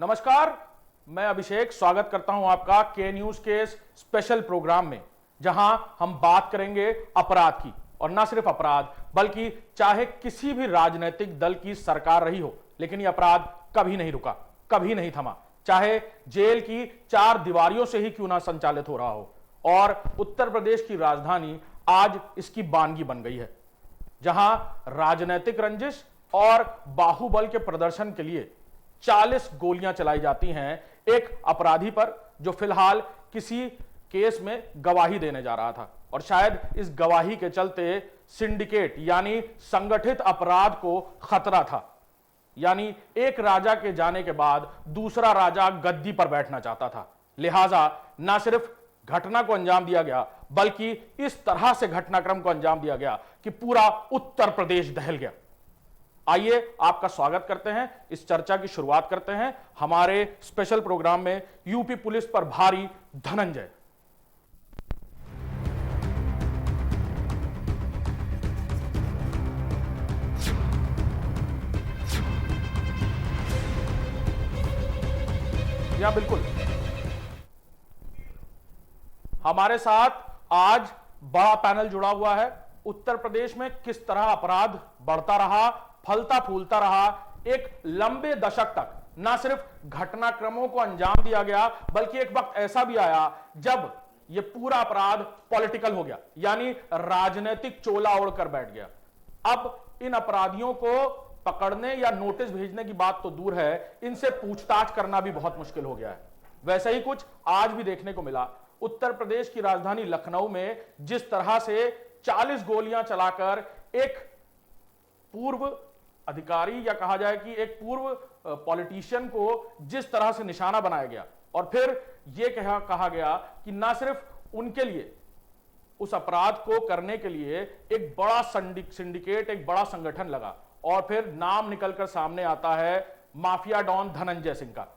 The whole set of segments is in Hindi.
नमस्कार, मैं अभिषेक स्वागत करता हूं आपका के न्यूज के स्पेशल प्रोग्राम में, जहां हम बात करेंगे अपराध की। और ना सिर्फ अपराध, बल्कि चाहे किसी भी राजनीतिक दल की सरकार रही हो, लेकिन यह अपराध कभी नहीं रुका, कभी नहीं थमा, चाहे जेल की चार दीवारियों से ही क्यों ना संचालित हो रहा हो। और उत्तर प्रदेश की राजधानी आज इसकी बानगी बन गई है, जहां राजनीतिक रंजिश और बाहुबल के प्रदर्शन के लिए 40 गोलियां चलाई जाती हैं एक अपराधी पर, जो फिलहाल किसी केस में गवाही देने जा रहा था। और शायद इस गवाही के चलते सिंडिकेट यानी संगठित अपराध को खतरा था। यानी एक राजा के जाने के बाद दूसरा राजा गद्दी पर बैठना चाहता था। लिहाजा ना सिर्फ घटना को अंजाम दिया गया, बल्कि इस तरह से घटनाक्रम को अंजाम दिया गया कि पूरा उत्तर प्रदेश दहल गया। आइए आपका स्वागत करते हैं, इस चर्चा की शुरुआत करते हैं हमारे स्पेशल प्रोग्राम में यूपी पुलिस पर भारी धनंजय। या बिल्कुल, हमारे साथ आज बड़ा पैनल जुड़ा हुआ है। उत्तर प्रदेश में किस तरह अपराध बढ़ता रहा, फलता फूलता रहा, एक लंबे दशक तक ना सिर्फ घटनाक्रमों को अंजाम दिया गया, बल्कि एक वक्त ऐसा भी आया जब यह पूरा अपराध पॉलिटिकल हो गया, यानी राजनीतिक चोला ओढ़कर बैठ गया। अब इन अपराधियों को पकड़ने या नोटिस भेजने की बात तो दूर है, इनसे पूछताछ करना भी बहुत मुश्किल हो गया है। वैसे ही कुछ आज भी देखने को मिला। उत्तर प्रदेश की राजधानी लखनऊ में जिस तरह से 40 गोलियां चलाकर एक पूर्व अधिकारी या कहा जाए कि एक पूर्व पॉलिटिशियन को जिस तरह से निशाना बनाया गया, और फिर यह कहा गया कि ना सिर्फ उनके लिए, उस अपराध को करने के लिए एक बड़ा सिंडिकेट, एक बड़ा संगठन लगा, और फिर नाम निकलकर सामने आता है माफिया डॉन धनंजय सिंह का।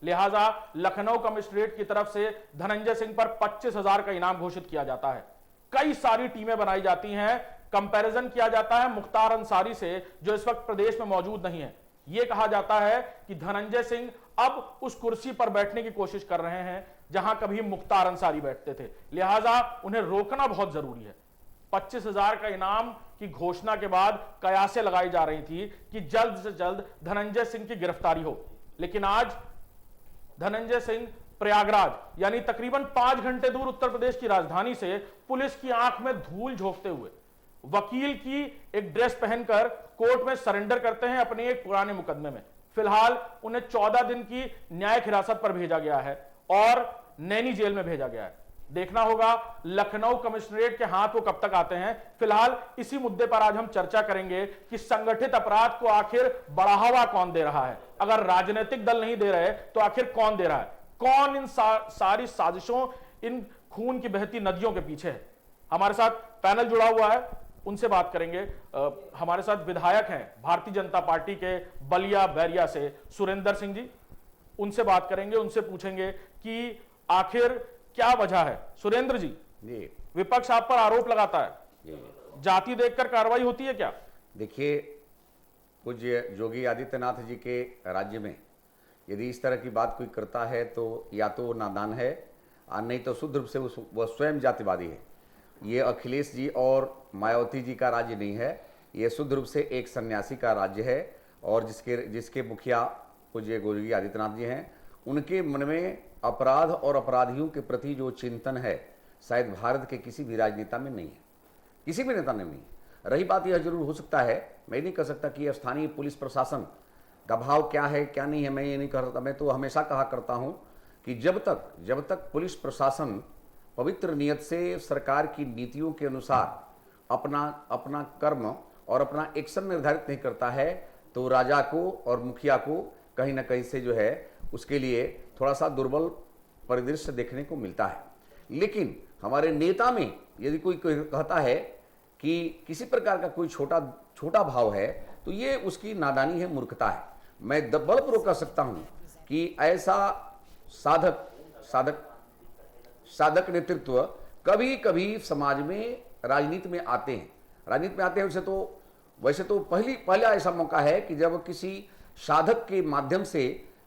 लिहाजा लखनऊ कमिश्नरेट की तरफ से धनंजय सिंह पर 25,000 का इनाम घोषित किया जाता है। कई सारी टीमें बनाई जाती हैं, कंपैरिजन किया जाता है मुख्तार अंसारी से, जो इस वक्त प्रदेश में मौजूद नहीं है। यह कहा जाता है कि धनंजय सिंह अब उस कुर्सी पर बैठने की कोशिश कर रहे हैं जहां कभी मुख्तार अंसारी बैठते थे, लिहाजा उन्हें रोकना बहुत जरूरी है। 25,000 का इनाम की घोषणा के बाद कयासें लगाई जा रही थी कि जल्द से जल्द धनंजय सिंह की गिरफ्तारी हो, लेकिन आज धनंजय सिंह प्रयागराज यानी तकरीबन 5 घंटे दूर उत्तर प्रदेश की राजधानी से पुलिस की आंख में धूल झोंकते हुए वकील की एक ड्रेस पहनकर कोर्ट में सरेंडर करते हैं अपने एक पुराने मुकदमे में। फिलहाल उन्हें 14 दिन की न्यायिक हिरासत पर भेजा गया है और नैनी जेल में भेजा गया है। देखना होगा लखनऊ कमिश्नरेट के हाथ वो कब तक आते हैं। फिलहाल इसी मुद्दे पर आज हम चर्चा करेंगे कि संगठित अपराध को आखिर बढ़ावा कौन दे रहा है। अगर राजनीतिक दल नहीं दे रहे तो आखिर कौन दे रहा है? कौन इन सारी साजिशों, इन खून की बहती नदियों के पीछे है? हमारे साथ पैनल जुड़ा हुआ है, उनसे बात करेंगे। हमारे साथ विधायक हैं भारतीय जनता पार्टी के बलिया बैरिया से सुरेंद्र सिंह जी, उनसे बात करेंगे, उनसे पूछेंगे कि आखिर क्या वजह है। सुरेंद्र जी, विपक्ष आप पर आरोप लगाता है, जाति देखकर कार्रवाई होती है क्या? देखिए, पूज्य योगी आदित्यनाथ जी के राज्य में यदि इस तरह की बात कोई करता है तो या तो नादान है, और नहीं तो शुद्ध रूप से वह स्वयं जातिवादी है। ये अखिलेश जी और मायावती जी का राज्य नहीं है, ये शुद्ध रूप से एक सन्यासी का राज्य है। और जिसके मुखिया पूज्य योगी आदित्यनाथ जी हैं, उनके मन में अपराध और अपराधियों के प्रति जो चिंतन है, शायद भारत के किसी भी राजनेता में नहीं है, किसी भी नेता में नहीं। रही बात यह जरूर हो सकता है, मैं नहीं कह सकता कि स्थानीय पुलिस प्रशासन का भाव क्या है क्या नहीं है, मैं ये नहीं कह सकता। मैं तो हमेशा कहा करता हूँ कि जब तक पुलिस प्रशासन पवित्र नियत से सरकार की नीतियों के अनुसार अपना कर्म और अपना एक्शन निर्धारित नहीं करता है, तो राजा को और मुखिया को कहीं ना कहीं से जो है उसके लिए थोड़ा सा दुर्बल परिदृश्य देखने को मिलता है। लेकिन हमारे नेता में यदि कोई कहता है कि किसी प्रकार का कोई छोटा भाव है, तो ये उसकी नादानी है, मूर्खता है। मैं बलपूर्वक कह सकता हूं कि ऐसा साधक नेतृत्व कभी कभी समाज में राजनीति में आते हैं। वैसे तो पहला ऐसा मौका है कि जब किसी साधक के माध्यम से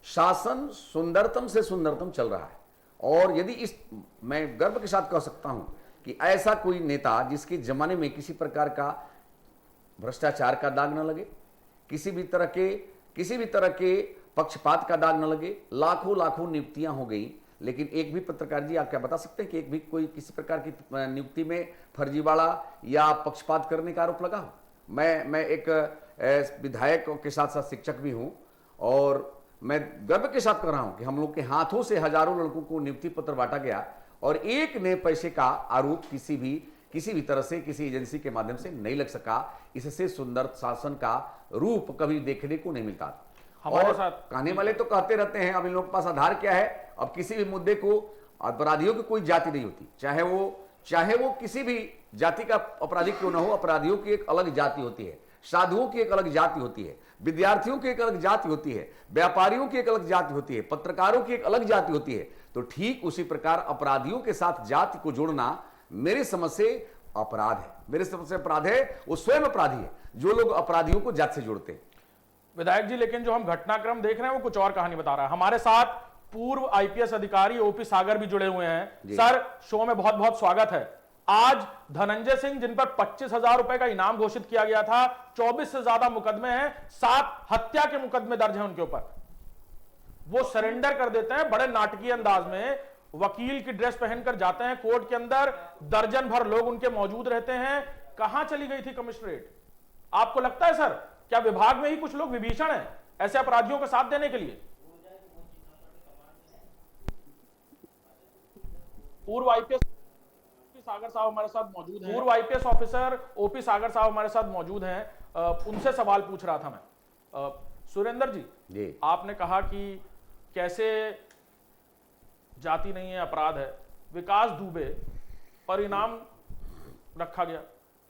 शासन सुंदरतम से सुंदरतम चल रहा है। और यदि मैं गर्व के साथ कह सकता हूं कि ऐसा कोई नेता जिसके जमाने में किसी प्रकार का भ्रष्टाचार का दाग न लगे, किसी भी तरह के पक्षपात का दाग न लगे। लाखों लाखों नियुक्तियां हो गई, लेकिन एक भी पत्रकार जी आप क्या बता सकते हैं कि एक भी कोई किसी प्रकार की नियुक्ति में फर्जीवाड़ा या पक्षपात करने का आरोप लगा हो? मैं एक विधायक के साथ साथ शिक्षक भी हूं, और मैं गर्व के साथ कह रहा हूं कि हम लोग के हाथों से हजारों लड़कों को नियुक्ति पत्र बांटा गया और एक ने पैसे का आरोप किसी भी तरह से किसी एजेंसी के माध्यम से नहीं लग सका। इससे सुंदर शासन का रूप कभी देखने को नहीं मिलता। हमारे और साथ कहने वाले तो कहते रहते हैं अब इन लोगों के पास आधार क्या है। अब किसी भी मुद्दे को अपराधियों की कोई जाति नहीं होती, चाहे वो किसी भी जाति का अपराधी क्यों ना हो। अपराधियों की एक अलग जाति होती है, साधुओं की एक अलग जाति होती है, विद्यार्थियों की एक अलग जाति होती है, व्यापारियों की एक अलग जाति होती है, पत्रकारों की एक अलग जाति होती है। तो ठीक उसी प्रकार अपराधियों के साथ जाति को जोड़ना मेरे समझ से अपराध है। मेरे समझ से अपराध है, वो स्वयं अपराधी है जो लोग अपराधियों को जाति से जोड़ते हैं। विधायक जी, लेकिन जो हम घटनाक्रम देख रहे हैं वो कुछ और कहानी बता रहा है। हमारे साथ पूर्व आईपीएस अधिकारी ओपी सागर भी जुड़े हुए हैं। सर, शो में बहुत बहुत स्वागत है। आज धनंजय सिंह, जिन पर 25,000 रुपए का इनाम घोषित किया गया था, 24 से ज्यादा मुकदमे हैं, 7 हत्या के मुकदमे दर्ज हैं उनके ऊपर, वो सरेंडर कर देते हैं बड़े नाटकीय अंदाज में। वकील की ड्रेस पहनकर जाते हैं कोर्ट के अंदर, दर्जन भर लोग उनके मौजूद रहते हैं। कहां चली गई थी कमिश्नरेट? आपको लगता है सर, क्या विभाग में ही कुछ लोग विभीषण हैं ऐसे अपराधियों को साथ देने के लिए? पूर्व आईपीएस सागर साहब हमारे साथ मौजूद हैं, पूर्व आईपीएस ऑफिसर ओपी सागर साहब हमारे साथ मौजूद हैं। उनसे सवाल पूछ रहा था मैं। सुरेंद्र जी, आपने कहा कि कैसे जाति नहीं है, अपराध है। विकास दुबे पर इनाम रखा गया,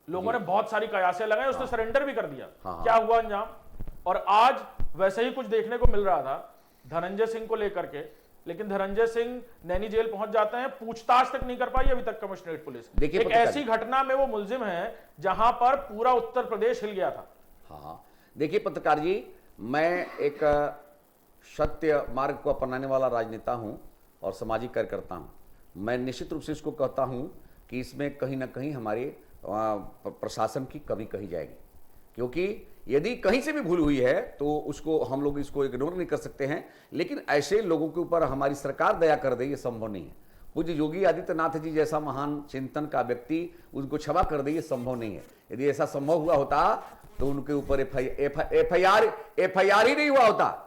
लोगों ने बहुत सारी कयासें लगाई, उसने सरेंडर भी कर दिया। क्या हुआ अंजाम? और आज वैसे ही कुछ देखने को मिल रहा था धनंजय सिंह को लेकर के, लेकिन धनंजय सिंह नैनी जेल पहुंच जाते हैं, पूछताछ तक नहीं कर पाई अभी तक कमिश्नरेट पुलिस। एक ऐसी घटना में वो मुलजिम है जहां पर पूरा उत्तर प्रदेश हिल गया था। हाँ, देखिए पत्रकार जी, मैं एक सत्य मार्ग को अपनाने वाला राजनेता हूं और सामाजिक कार्यकर्ता हूं। मैं निश्चित रूप से इसको कहता हूं कि इसमें कहीं ना कहीं हमारे प्रशासन की कमी कही जाएगी, क्योंकि यदि कहीं से भी भूल हुई है तो उसको हम लोग इसको इग्नोर नहीं कर सकते हैं। लेकिन ऐसे लोगों के ऊपर हमारी सरकार दया कर दे, ये संभव नहीं है। पूज्य योगी आदित्यनाथ जी जैसा महान चिंतन का व्यक्ति उनको क्षमा कर दे, ये संभव नहीं है। यदि ऐसा संभव हुआ होता तो उनके ऊपर एफआईआर ही नहीं हुआ होता।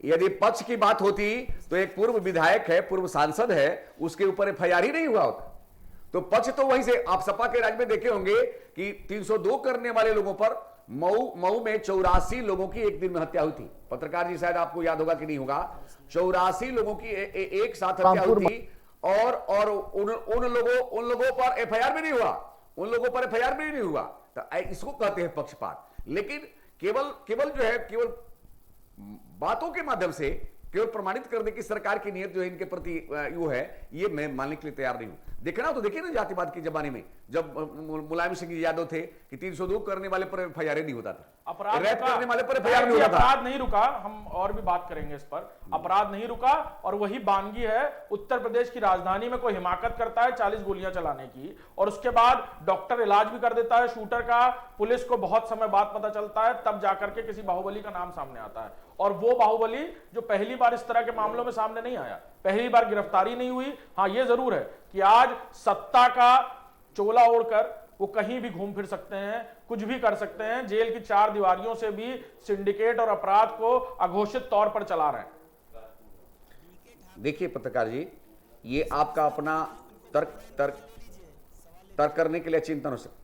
यदि पक्ष की बात होती तो एक पूर्व विधायक है, पूर्व सांसद है, उसके ऊपर एफआईआर ही नहीं हुआ होता। तो पक्ष तो वहीं से, आप सपा के राज्य में देखे होंगे कि 302 करने वाले लोगों पर मऊ में 84 लोगों की एक दिन में हत्या हुई थी। पत्रकार जी, शायद आपको याद होगा कि नहीं होगा, 84 लोगों की एक साथ हत्या हुई थी। और उन लोगों पर एफआईआर भी नहीं हुआ, उन लोगों पर एफआईआर भी नहीं हुआ। तो इसको कहते हैं पक्षपात। लेकिन केवल जो है, केवल बातों के माध्यम से केवल प्रमाणित करने की सरकार की नियत जो है इनके प्रति यू है, ये मैं मानने के लिए तैयार नहीं हूं। देखना तो देखिए ना, जातिवाद के जमाने में जब मुलायम सिंह यादव थे कि 302 करने वाले पर एफआईआर नहीं होता था, अपराध रैप करने वाले पर एफआईआर नहीं होता था। अपराध नहीं रुका, हम और भी बात करेंगे इस पर। अपराध नहीं रुका, और वही बानगी है उत्तर प्रदेश की राजधानी में कोई हिमाकत करता है 40 गोलियां चलाने की, और उसके बाद डॉक्टर इलाज भी कर देता है शूटर का, पुलिस को बहुत समय बाद पता चलता है, तब जाकर के किसी बाहुबली का नाम सामने आता है। और वो बाहुबली जो पहली बार इस तरह के मामलों में सामने नहीं आया, पहली बार गिरफ्तारी नहीं हुई। हाँ, ये जरूर है कि आज सत्ता का चोला ओढ़कर वो कहीं भी घूम फिर सकते हैं, कुछ भी कर सकते हैं, जेल की 4 दीवारियों से भी सिंडिकेट और अपराध को अघोषित तौर पर चला रहे हैं। देखिए पत्रकार जी, ये आपका अपना तर्क करने के लिए चिंतन हो सकता।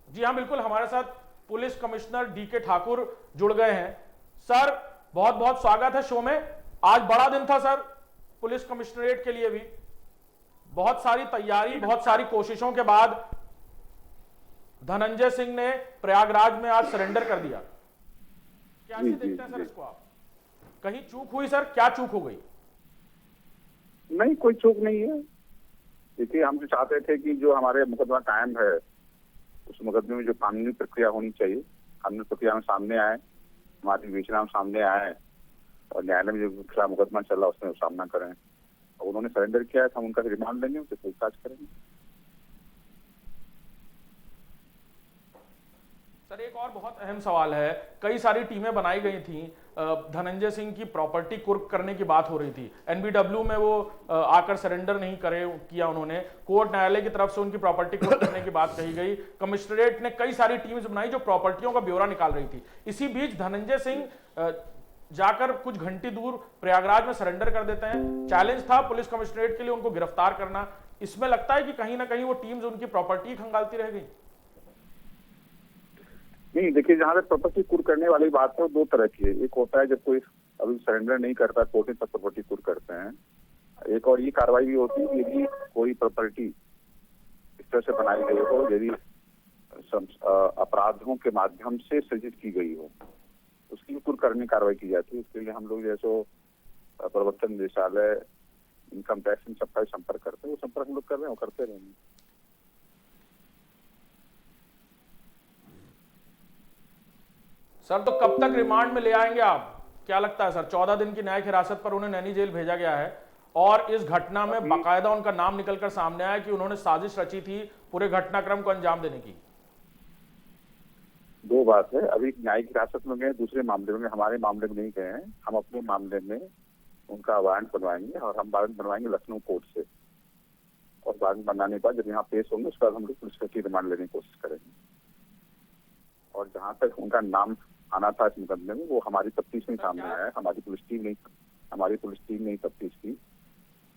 जी हाँ, बिल्कुल। हमारे साथ पुलिस कमिश्नर डीके ठाकुर जुड़ गए हैं। सर, बहुत बहुत स्वागत है शो में। आज बड़ा दिन था सर पुलिस कमिश्नरेट के लिए भी, बहुत सारी तैयारी, बहुत सारी कोशिशों के बाद धनंजय सिंह ने प्रयागराज में आज सरेंडर कर दिया। कैसे देखते हैं सर इसको आप? कहीं चूक हुई सर? क्या चूक हो गई? नहीं, कोई चूक नहीं है। देखिए, हम तो चाहते थे कि जो हमारे मुकदमा कायम है उस मुकदमे में जो कानूनी प्रक्रिया होनी चाहिए, कानूनी प्रक्रिया में सामने आए हमारी विवेचना सामने आए और न्यायालय में जो खिलाफ मुकदमा चल रहा है उसमें सामना करें। और उन्होंने सरेंडर किया है तो हम उनका रिमांड लेंगे, उनसे पूछताछ करेंगे। सर एक और बहुत अहम सवाल है, कई सारी टीमें बनाई गई थी, धनंजय सिंह की प्रॉपर्टी कुर्क करने की बात हो रही थी, एनबीडब्ल्यू में वो आकर सरेंडर नहीं किया उन्होंने, कोर्ट न्यायालय की तरफ से उनकी प्रॉपर्टी कुर्क करने की बात कही गई, कमिश्नरेट ने कई सारी टीम्स बनाई जो प्रॉपर्टियों का ब्यौरा निकाल रही थी। इसी बीच धनंजय सिंह जाकर कुछ घंटे दूर प्रयागराज में सरेंडर कर देते हैं। चैलेंज था पुलिस कमिश्नरेट के लिए उनको गिरफ्तार करना। इसमें लगता है कि कहीं ना कहीं वो टीम्स उनकी प्रॉपर्टी खंगालती रह गई। नहीं, देखिए, जहाँ तक प्रॉपर्टी कुर्क करने वाली बात है वो दो तरह की है। एक होता है जब कोई अभी सरेंडर नहीं करता, कोर्ट में सब प्रॉपर्टी कुर्क करते हैं। एक और ये कार्रवाई भी होती है यदि कोई प्रॉपर्टी इस तरह से बनाई गई हो, यदि अपराधों के माध्यम से सृजित की गई हो, उसकी कुर्क करने की कार्रवाई की जाती है। उसके लिए हम लोग जैसे प्रवर्तन निदेशालय, इनकम टैक्स, इन सबका संपर्क करते हैं। वो संपर्क हम लोग कर रहे हैं और करते रहेंगे। सर तो कब तक रिमांड में ले आएंगे आप, क्या लगता है सर? 14 दिन की न्यायिक हिरासत पर उन्हें नैनी जेल भेजा गया है और इस घटना में बाकायदा उनका नाम निकलकर सामने आया कि उन्होंने साजिश रची थी पूरे घटनाक्रम को अंजाम देने की। दो बात है, अभी न्यायिक हिरासत में गए, दूसरे मामले में, हमारे मामले में नहीं गए हैं। हम अपने मामले में उनका वारंट बनवाएंगे और हम वारंट बनवाएंगे लखनऊ कोर्ट से। और वारंट बनाने के बाद जब यहाँ पेश होंगे उसके बाद हम लोग पुलिस की रिमांड लेने की कोशिश करेंगे। और जहाँ तक उनका नाम आना था इस मुकदमे में, वो हमारी तफ्तीश में सामने आया है। हमारी पुलिस टीम ने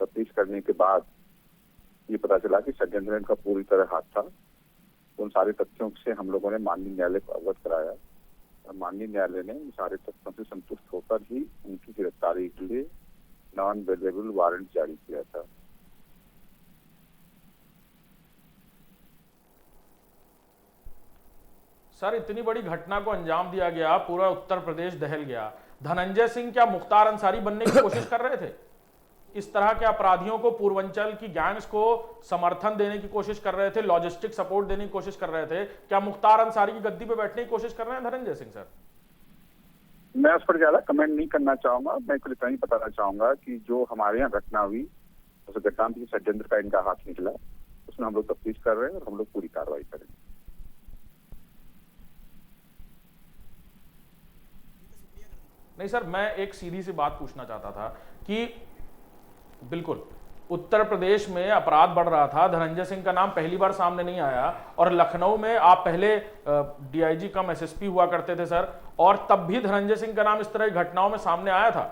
तफ्तीश करने के बाद ये पता चला कि षड्यंत्र का पूरी तरह हाथ था। उन सारे तथ्यों से हम लोगों ने माननीय न्यायालय को अवगत कराया और माननीय न्यायालय ने इन सारे तथ्यों से संतुष्ट होकर ही उनकी गिरफ्तारी के लिए नॉन अवेलेबल वारंट जारी किया था। सर इतनी बड़ी घटना को अंजाम दिया गया, पूरा उत्तर प्रदेश दहल गया। धनंजय सिंह क्या मुख्तार अंसारी बनने की कोशिश कर रहे थे? इस तरह के अपराधियों को, पूर्वांचल की गैंग्स को समर्थन देने की कोशिश कर रहे थे, लॉजिस्टिक सपोर्ट देने की कोशिश कर रहे थे। क्या मुख्तार अंसारी की गद्दी पे बैठने की कोशिश कर रहे हैं धनंजय सिंह सर? मैं उस पर ज्यादा कमेंट नहीं करना चाहूंगा। मैं कुछ नहीं बताना चाहूंगा कि जो हमारे यहाँ घटना हुई उस घटना में षड्यंत्र का इनका हाथ निकला, उसमें हम लोग तफ्तीश कर रहे हैं और हम लोग पूरी कार्रवाई करेंगे। नहीं सर, मैं एक सीधी सी बात पूछना चाहता था कि बिल्कुल उत्तर प्रदेश में अपराध बढ़ रहा था, धनंजय सिंह का नाम पहली बार सामने नहीं आया और लखनऊ में आप पहले डीआईजी कम एसएसपी हुआ करते थे सर, और तब भी धनंजय सिंह का नाम इस तरह की घटनाओं में सामने आया था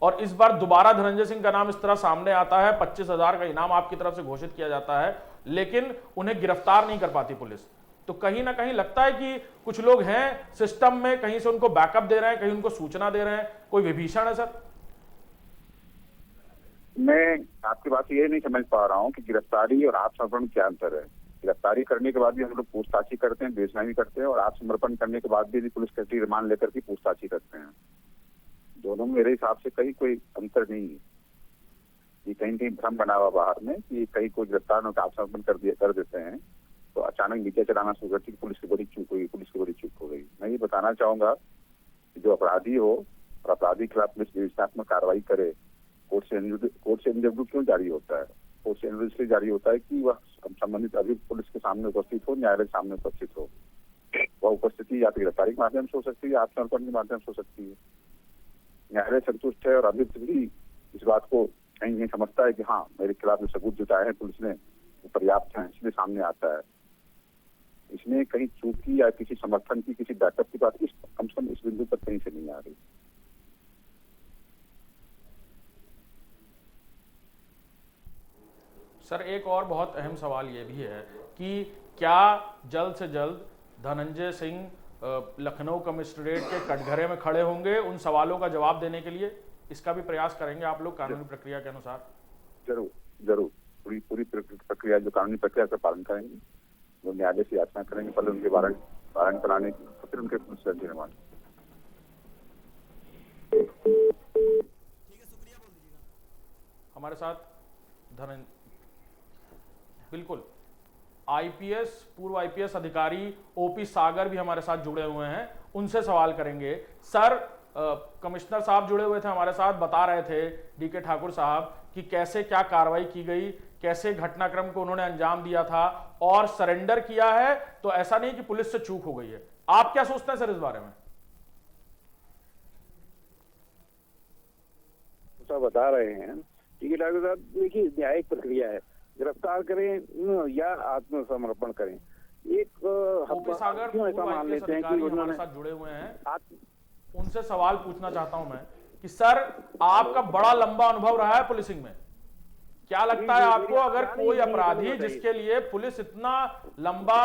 और इस बार दोबारा धनंजय सिंह का नाम इस तरह सामने आता है। 25,000 का इनाम आपकी तरफ से घोषित किया जाता है लेकिन उन्हें गिरफ्तार नहीं कर पाती पुलिस। तो कहीं ना कहीं लगता है कि कुछ लोग हैं सिस्टम में, कहीं से उनको बैकअप दे रहे हैं, कहीं उनको सूचना दे रहे हैं, कोई विभीषण है सर? मैं आपकी बात ये नहीं समझ पा रहा हूँ कि गिरफ्तारी और आत्मसमर्पण क्या अंतर है। गिरफ्तारी करने के बाद भी हम लोग पूछताछी करते हैं, बेचना भी करते हैं, और आत्मसमर्पण करने के बाद भी पुलिस कस्टडी रिमांड लेकर के पूछताछी करते हैं। दोनों में मेरे हिसाब से कहीं कोई अंतर नहीं है। ये कहीं कहीं भ्रम बना हुआ बाहर में कि कहीं कोई गिरफ्तार होकर आत्मसमर्पण कर देते हैं तो अचानक नीचे चलाना शुरू करती, पुलिस की बड़ी चूक हुई, पुलिस की बड़ी चूक हो गई। मैं ये बताना चाहूंगा कि जो अपराधी हो और अपराधी के खिलाफ पुलिस विवेचनात्मक कार्रवाई करे, कोर्ट से एनडब्ल्यू क्यों जारी होता है? कोर्ट से एनडब्ल्यू इसलिए जारी होता है कि वह संबंधित अभियुक्त पुलिस के सामने उपस्थित हो, न्यायालय के सामने उपस्थित हो। वह उपस्थिति या तो गिरफ्तारी के माध्यम से हो सकती है या आत्मसमर्पण के माध्यम से हो सकती है। न्यायालय संतुष्ट है और अभियुक्त भी इस बात को कहीं कहीं समझता है कि हाँ, मेरे खिलाफ जो सबूत जुटाए हैं पुलिस ने वो पर्याप्त है, इसलिए सामने आता है। इसमें कहीं चूक की या किसी समर्थन की, किसी बैकअप की बात कम से कम इस बिंदु पर कहीं से नहीं आ रही। सर एक और बहुत अहम सवाल ये भी है कि क्या जल्द से जल्द धनंजय सिंह लखनऊ कमिश्नरेट के कटघरे में खड़े होंगे उन सवालों का जवाब देने के लिए? इसका भी प्रयास करेंगे आप लोग कानूनी प्रक्रिया के अनुसार? जरूर पूरी प्रक्रिया, जो कानूनी प्रक्रिया का पालन करेंगे, वो न्यायालय से याचना करेंगे, पहले उनके वारंट कराने की, फिर उनके पुलिस कस्टडी रिमांड। हमारे साथ बिल्कुल आईपीएस पूर्व आईपीएस अधिकारी ओपी सागर भी हमारे साथ जुड़े हुए हैं, उनसे सवाल करेंगे। सर, कमिश्नर साहब जुड़े हुए थे हमारे साथ, बता रहे थे डीके ठाकुर साहब कि कैसे क्या कार्रवाई की गई, कैसे घटनाक्रम को उन्होंने अंजाम दिया था और सरेंडर किया है, तो ऐसा नहीं कि पुलिस से चूक हो गई है। आप क्या सोचते हैं सर इस बारे में? बता रहे हैं ठीक है ठाकुर साहब, देखिए न्यायिक प्रक्रिया है, गिरफ्तार करें या आत्मसमर्पण करें। एक ओपी सागर क्यों ऐसा मान लेते हैं कि हमारे उन्होंने साथ जुड़े हुए हैं, उनसे सवाल पूछना चाहता हूं मैं कि सर, आपका बड़ा लंबा अनुभव रहा है पुलिसिंग में, क्या लगता है आपको अगर कोई अपराधी जिसके लिए पुलिस इतना लंबा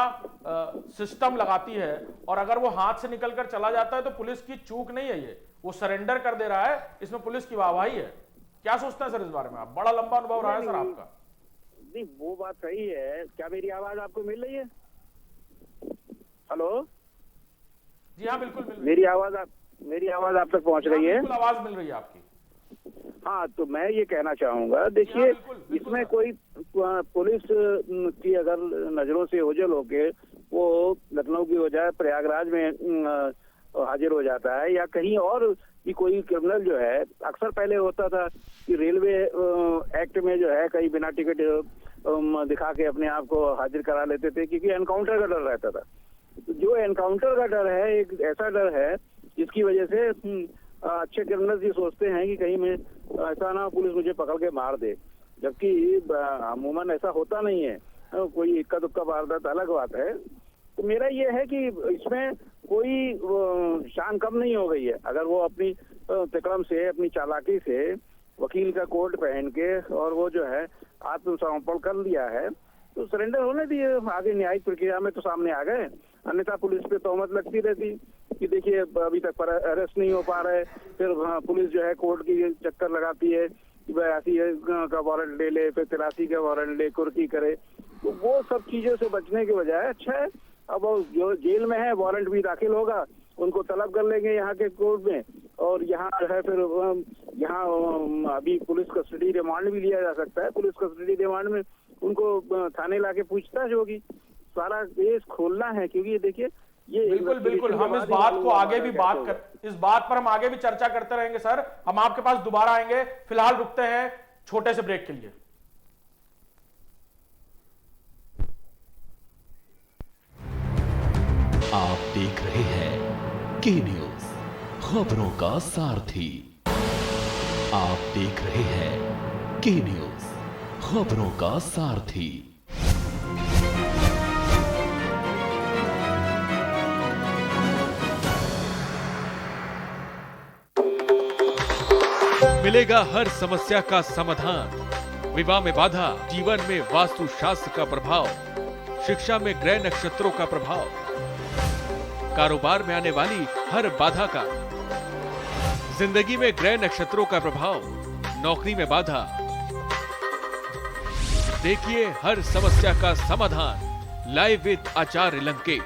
सिस्टम लगाती है और अगर वो हाथ से निकलकर चला जाता है तो पुलिस की चूक नहीं है, ये वो सरेंडर कर दे रहा है, इसमें पुलिस की वाहवाही है। क्या सोचते हैं सर इस बारे में? आप, बड़ा लंबा अनुभव रहा है सर आपका। नहीं, वो बात सही है। क्या मेरी आवाज आपको मिल रही है? हेलो, जी हाँ, बिल्कुल मिल रही है। मेरी आवाज आप तक पहुंच रही है? बिल्कुल आवाज मिल रही है आपकी। हाँ, तो मैं ये कहना चाहूंगा, देखिए इसमें कोई पुलिस की अगर नजरों से ओझल होके वो लखनऊ की बजाय प्रयागराज में हाजिर हो जाता है या कहीं और भी कोई क्रिमिनल जो है, अक्सर पहले होता था कि रेलवे एक्ट में जो है कहीं बिना टिकट दिखा के अपने आप को हाजिर करा लेते थे क्योंकि एनकाउंटर का डर रहता था। जो एनकाउंटर का डर है एक ऐसा डर है जिसकी वजह से अच्छे क्रिमिनल ये सोचते हैं कि कहीं मैं ऐसा ना पुलिस मुझे पकड़ के मार दे, जबकि अमूमन ऐसा होता नहीं है। कोई इक्का दुक्का वारदात अलग बात है। तो मेरा ये है कि इसमें कोई शान कम नहीं हो गई है। अगर वो अपनी तिकड़म से, अपनी चालाकी से वकील का कोट पहन के और वो जो है आत्मसमर्पण कर लिया है तो सरेंडर होने दिए, आगे न्यायिक प्रक्रिया में तो सामने आ गए। अन्यथा पुलिस पे तोहमत लगती रहती कि देखिए अभी तक पर अरेस्ट नहीं हो पा रहे, फिर पुलिस जो है कोर्ट की चक्कर लगाती है कि 82 का वारंट ले ले, फिर 83 का वारंट ले, कुर्की करे। तो वो सब चीजों से बचने के बजाय अच्छा है अब जो जेल में है वारंट भी दाखिल होगा, उनको तलब कर लेंगे यहाँ के कोर्ट में और यहाँ जो है फिर यहाँ अभी पुलिस कस्टडी रिमांड भी लिया जा सकता है। पुलिस कस्टडी रिमांड में उनको थाने लाके पूछताछ होगी, सारा केस खोलना है। क्योंकि देखिए ये बिल्कुल बिल्कुल, हम इस बात को आगे भी इस बात पर हम आगे भी चर्चा करते रहेंगे सर। हम आपके पास दोबारा आएंगे, फिलहाल रुकते हैं छोटे से ब्रेक के लिए। आप देख रहे हैं के न्यूज, खबरों का सारथी। आप देख रहे हैं के न्यूज, खबरों का सारथी। मिलेगा हर समस्या का समाधान। विवाह में बाधा, जीवन में वास्तु शास्त्र का प्रभाव, शिक्षा में ग्रह नक्षत्रों का प्रभाव, कारोबार में आने वाली हर बाधा का, जिंदगी में ग्रह नक्षत्रों का प्रभाव, नौकरी में बाधा। देखिए हर समस्या का समाधान लाइव विद आचार्य लंकेश।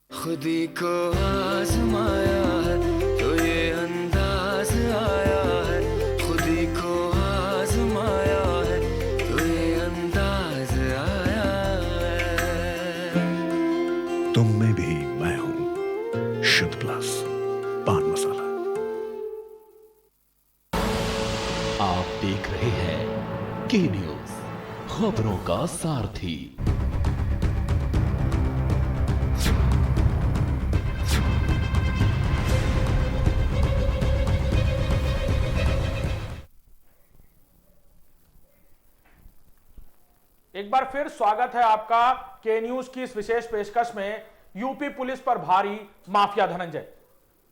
खुदी को आजमाया है तो ये अंदाज आया है, खुदी को आजमाया है तो ये अंदाज आया है। तुम में भी मैं हूं, शुद्ध प्लस पान मसाला। आप देख रहे हैं के न्यूज, खबरों का सारथी। एक बार फिर स्वागत है आपका के न्यूज की इस विशेष पेशकश में। यूपी पुलिस पर भारी माफिया धनंजय,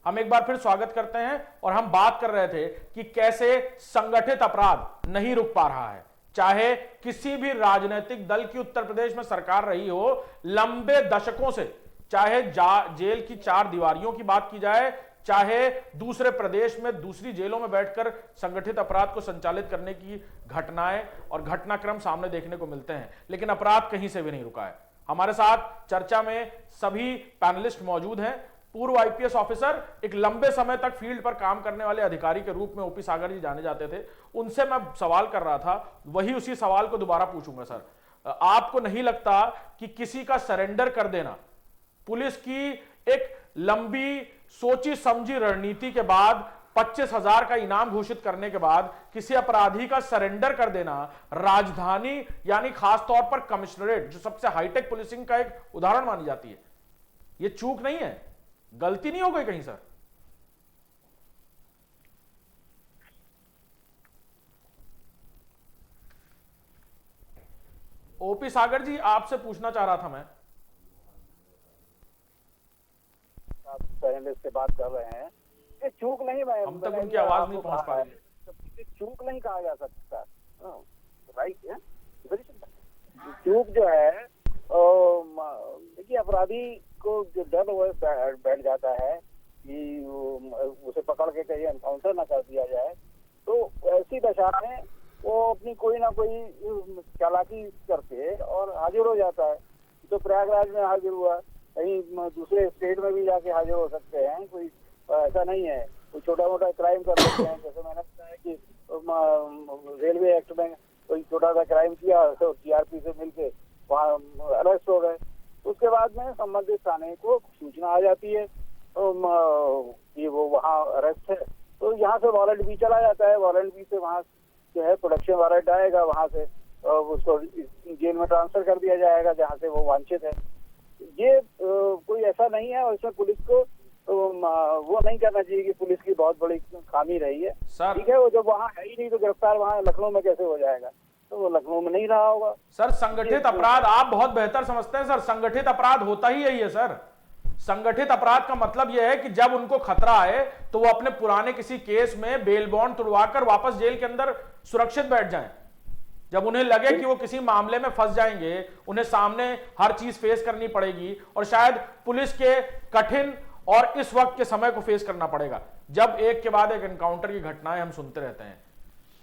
हम एक बार फिर स्वागत करते हैं। और हम बात कर रहे थे कि कैसे संगठित अपराध नहीं रुक पा रहा है, चाहे किसी भी राजनीतिक दल की उत्तर प्रदेश में सरकार रही हो, लंबे दशकों से, चाहे जेल की 4 दीवारियों की बात की जाए, चाहे दूसरे प्रदेश में दूसरी जेलों में बैठकर संगठित अपराध को संचालित करने की घटनाएं और घटनाक्रम सामने देखने को मिलते हैं, लेकिन अपराध कहीं से भी नहीं रुका है। हमारे साथ चर्चा में सभी पैनलिस्ट मौजूद हैं। पूर्व आईपीएस ऑफिसर, एक लंबे समय तक फील्ड पर काम करने वाले अधिकारी के रूप में ओपी सागर जी जाने जाते थे, उनसे मैं सवाल कर रहा था, वही उसी सवाल को दोबारा पूछूंगा। सर, आपको नहीं लगता कि किसी का सरेंडर कर देना, पुलिस की एक लंबी सोची समझी रणनीति के बाद 25,000 का इनाम घोषित करने के बाद किसी अपराधी का सरेंडर कर देना, राजधानी यानी खासतौर पर कमिश्नरेट जो सबसे हाईटेक पुलिसिंग का एक उदाहरण मानी जाती है, यह चूक नहीं है, गलती नहीं हो गई कहीं सर? ओपी सागर जी, आपसे पूछना चाह रहा था मैं। आप से बात कर रहे हैं, ये चूक नहीं, मैं हम तक उनकी आवाज नहीं पहुंच पा रही। चूक नहीं कहा जा सकता, राइट है। चूक जो है देखिए, अपराधी को जो डर वो बैठ जाता है कि उसे पकड़ के कहीं एनकाउंटर ना कर दिया जाए, तो ऐसी दशा में वो अपनी कोई ना कोई चालाकी करके और हाजिर हो जाता है। तो प्रयागराज में हाजिर हुआ, कहीं दूसरे स्टेट में भी जाके हाजिर हो सकते हैं, कोई ऐसा नहीं है। कोई छोटा मोटा क्राइम कर सकते हैं, जैसे मैंने बताया कि रेलवे एक्ट में कोई छोटा सा क्राइम किया तो जीआरपी से मिलके वहाँ अरेस्ट हो गए। उसके बाद में संबंधित थाने को सूचना आ जाती है कि वो वहाँ अरेस्ट है, तो यहाँ से वारंट भी चला जाता है। वारंट भी से वहाँ जो है प्रोडक्शन वारंट आएगा, वहाँ से उसको जेल में ट्रांसफर कर दिया जाएगा जहाँ से वो वांछित है। ये कोई ऐसा नहीं है, और इसमें पुलिस को वो नहीं करना चाहिए कि पुलिस की बहुत बड़ी खामी रही है। ठीक है, वो जब वहाँ है ही नहीं तो गिरफ्तार वहाँ लखनऊ में कैसे हो जाएगा? तो वो लखनऊ में नहीं रहा होगा। सर, संगठित अपराध आप बहुत बेहतर समझते हैं सर। संगठित अपराध होता ही यही है सर। संगठित अपराध का मतलब यह है कि जब उनको खतरा आए तो वो अपने पुराने किसी केस में बेल बॉन्ड तुड़वाकर वापस जेल के अंदर सुरक्षित बैठ जाएं। जब उन्हें लगे कि वो किसी मामले में फंस जाएंगे, उन्हें सामने हर चीज फेस करनी पड़ेगी और शायद पुलिस के कठिन और इस वक्त के समय को फेस करना पड़ेगा, जब एक के बाद एक एनकाउंटर की घटनाएं हम सुनते रहते हैं।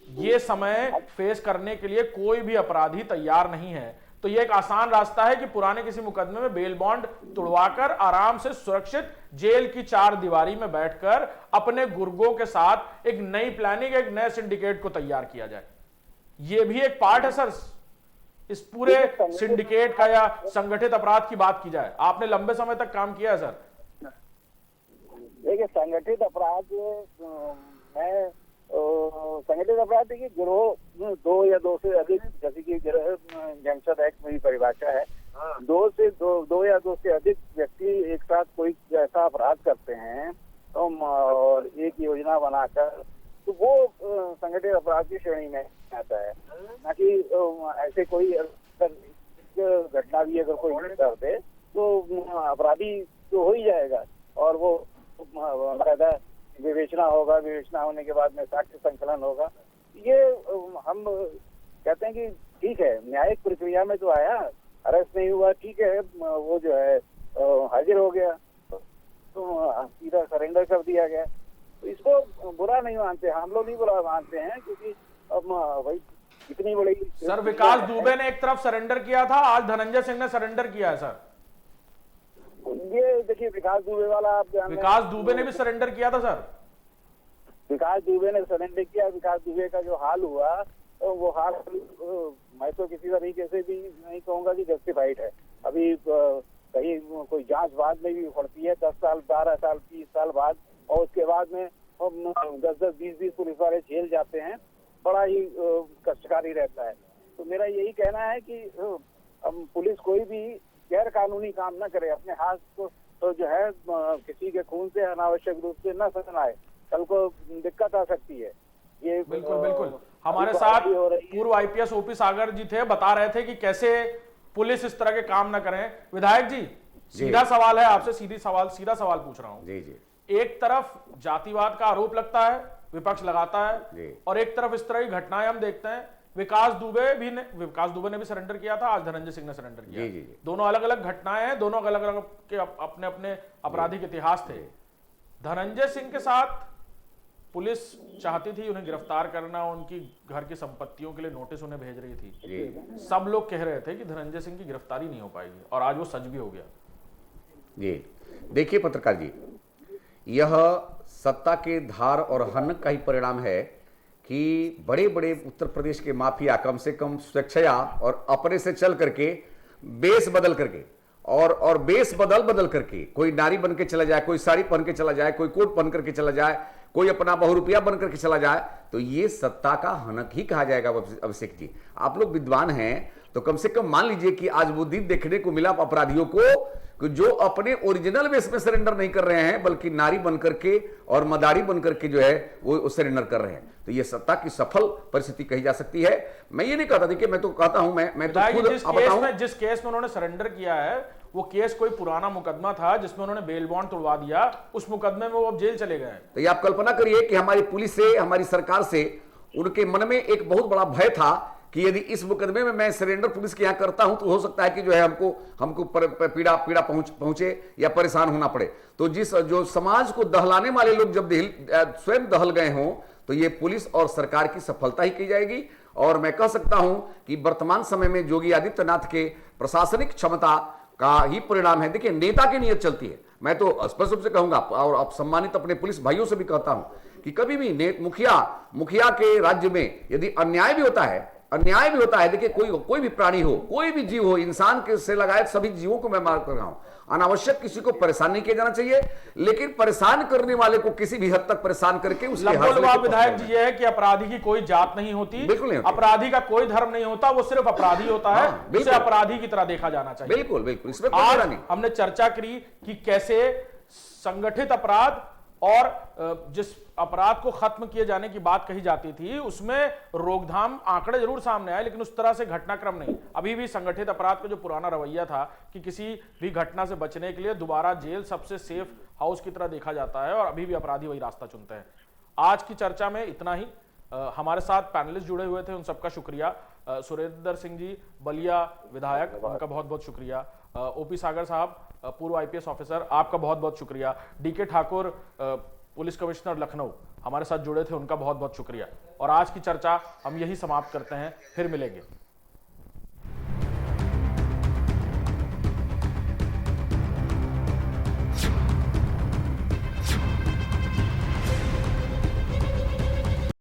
ये समय फेस करने के लिए कोई भी अपराधी तैयार नहीं है। तो ये एक आसान रास्ता है कि पुराने किसी मुकदमे में बेल बॉन्ड तुड़वाकर आराम से सुरक्षित जेल की चार दीवारी में बैठकर अपने गुर्गों के साथ एक नई प्लानिंग, एक नए सिंडिकेट को तैयार किया जाए। ये भी एक पार्ट है सर इस पूरे सिंडिकेट का या संगठित अपराध की बात की जाए। आपने लंबे समय तक काम किया है सर। देखिए, संगठित अपराध संगठित अपराध देखिए, गिरोह दो या दो से अधिक, जैसे कि गैंगस्टर एक्ट में भी परिभाषा है, दो या दो से अधिक व्यक्ति एक साथ कोई ऐसा अपराध करते हैं और एक योजना बनाकर, तो वो संगठित अपराध की श्रेणी में आता है। ना कि ऐसे कोई घटना भी अगर कोई कर दे तो अपराधी तो हो ही जाएगा और वो विवेचना होगा, विवेचना होने के बाद में साक्ष्य संकलन होगा। ये हम कहते हैं कि ठीक है, न्यायिक प्रक्रिया में तो आया, अरेस्ट नहीं हुआ, ठीक है, वो जो है हाजिर हो गया तो सीधा सरेंडर कर दिया गया, तो इसको बुरा नहीं मानते, हम लोग नहीं बुरा मानते हैं, क्योंकि अब भाई इतनी बड़ी। सर, विकास दुबे ने एक तरफ सरेंडर किया था, आज धनंजय सिंह ने सरेंडर किया है सर। ये देखिए, विकास दुबे वाला आप विकास दुबे ने भी सरेंडर किया था सर। विकास दुबे ने सरेंडर किया। विकास दुबे का जो हाल हुआ, तो वो हाल मैं तो किसी तरीके से भी नहीं कहूंगा कि जस्टिफाइड है। अभी कहीं कोई जांच बाद में भी पड़ती है 10 साल, 12 साल, 30 साल बाद, और उसके बाद में 10-10, 20-20 पुलिस वाले जेल जाते हैं, बड़ा ही कष्टकारी रहता है। तो मेरा यही कहना है कि पुलिस कोई भी गैर कानूनी काम न करे, अपने हाथ को तो जो है किसी के खून से अनावश्यक रूप से न सनाए, कल को दिक्कत आ सकती है। ये बिल्कुल बिल्कुल। हमारे साथ पूर्व आईपीएस ओपी सागर जी थे, बता रहे थे कि कैसे पुलिस इस तरह के काम न करें। विधायक जी, सीधा सवाल है आपसे, सीधा सवाल पूछ रहा हूं। जी। एक तरफ जातिवाद का आरोप लगता है, विपक्ष लगाता है, और एक तरफ इस तरह की घटनाएं हम देखते हैं। विकास दुबे ने भी सरेंडर किया था, आज धनंजय सिंह ने सरेंडर किया। जी। दोनों अलग अलग घटनाएं हैं, दोनों अलग अलग के अपने अपने आपराधिक इतिहास थे। धनंजय सिंह के साथ पुलिस चाहती थी उन्हें गिरफ्तार करना, उनकी घर की संपत्तियों के लिए नोटिस उन्हें भेज रही थी। सब लोग कह रहे थे कि धनंजय सिंह की गिरफ्तारी नहीं हो पाएगी, और आज वो सच भी हो गया। जी देखिए पत्रकार जी, यह सत्ता के धार और हनक का ही परिणाम है कि बड़े बड़े उत्तर प्रदेश के माफिया कम से कम स्वेच्छया और अपने से चल करके बेस बदल करके और बेस बदल करके, कोई नारी बन के चला जाए, कोई साड़ी पहन के चला जाए, कोई कोट पहन करके चला जाए, कोई अपना बहुरुपया बन करके चला जाए, तो ये सत्ता का हनक ही कहा जाएगा। अभिषेक जी, आप लोग विद्वान हैं, तो कम से कम मान लीजिए कि आज वो दिन देखने को मिला अपराधियों को कि जो अपने ओरिजिनल वेश में सरेंडर नहीं कर रहे हैं, बल्कि नारी बन करके और मदारी बन करके जो है वो सरेंडर कर रहे हैं। तो ये सत्ता की सफल परिस्थिति कही जा सकती है। मैं ये नहीं कहता, देखिए मैं तो कहता हूं, मैं तो खुद जिस केस में उन्होंने सरेंडर किया है वो केस कोई पुराना मुकदमा था जिसमें उन्होंने बेल बॉन्ड तोड़वा दिया, उस मुकदमे में वो अब जेल चले गए। तो ये आप कल्पना करिए कि हमारी पुलिस से, हमारी सरकार से उनके मन में एक बहुत बड़ा भय था कि यदि इस मुकदमे में मैं सरेंडर पुलिस के यहां करता हूं तो हो सकता है कि जो है हमको पीड़ा पहुंचे या परेशान होना पड़े। तो जो समाज को दहलाने वाले लोग जब स्वयं दहल गए हों, तो ये पुलिस और सरकार की सफलता ही की जाएगी। और मैं कह सकता हूं कि वर्तमान समय में योगी आदित्यनाथ के प्रशासनिक क्षमता का ही परिणाम है। देखिए, नेता की नीयत चलती है। मैं तो स्पष्ट रूप से कहूंगा और अब सम्मानित अपने पुलिस भाइयों से भी कहता हूं कि कभी भी मुखिया के राज्य में यदि अन्याय भी होता है, देखिए कोई भी प्राणी हो, कोई भी जीव हो, इंसान के से लगाए सभी जीवों को मैं मार कर रहा हूं, अनावश्यक किसी को परेशान नहीं किया जाना चाहिए, लेकिन परेशान करने वाले को किसी भी हद तक परेशान करके उसके विधायक जी ये है कि अपराधी की कोई जात नहीं होती, बिल्कुल नहीं होती। अपराधी का कोई धर्म नहीं होता, वो सिर्फ अपराधी होता है, उसे अपराधी की तरह देखा जाना चाहिए। बिल्कुल बिल्कुल, इसमें कोई शक नहीं। हमने चर्चा की कि कैसे संगठित अपराध और जिस अपराध को खत्म किए जाने की बात कही जाती थी उसमें रोकथाम आंकड़े जरूर सामने आए, लेकिन उस तरह से घटनाक्रम नहीं। अभी भी संगठित अपराध का जो पुराना रवैया था कि किसी भी घटना से बचने के लिए दोबारा जेल सबसे सेफ हाउस की तरह देखा जाता है और अभी भी अपराधी वही रास्ता चुनते हैं। आज की चर्चा में इतना ही। हमारे साथ पैनलिस्ट जुड़े हुए थे, उन सबका शुक्रिया। सुरेंद्र सिंह जी बलिया विधायक, उनका बहुत बहुत शुक्रिया। ओपी सागर साहब पूर्व आईपीएस ऑफिसर, आपका बहुत बहुत शुक्रिया। D K Thakur police commissioner Lucknow हमारे साथ जुड़े थे, उनका बहुत बहुत शुक्रिया। और आज की चर्चा हम यही समाप्त करते हैं, फिर मिलेंगे।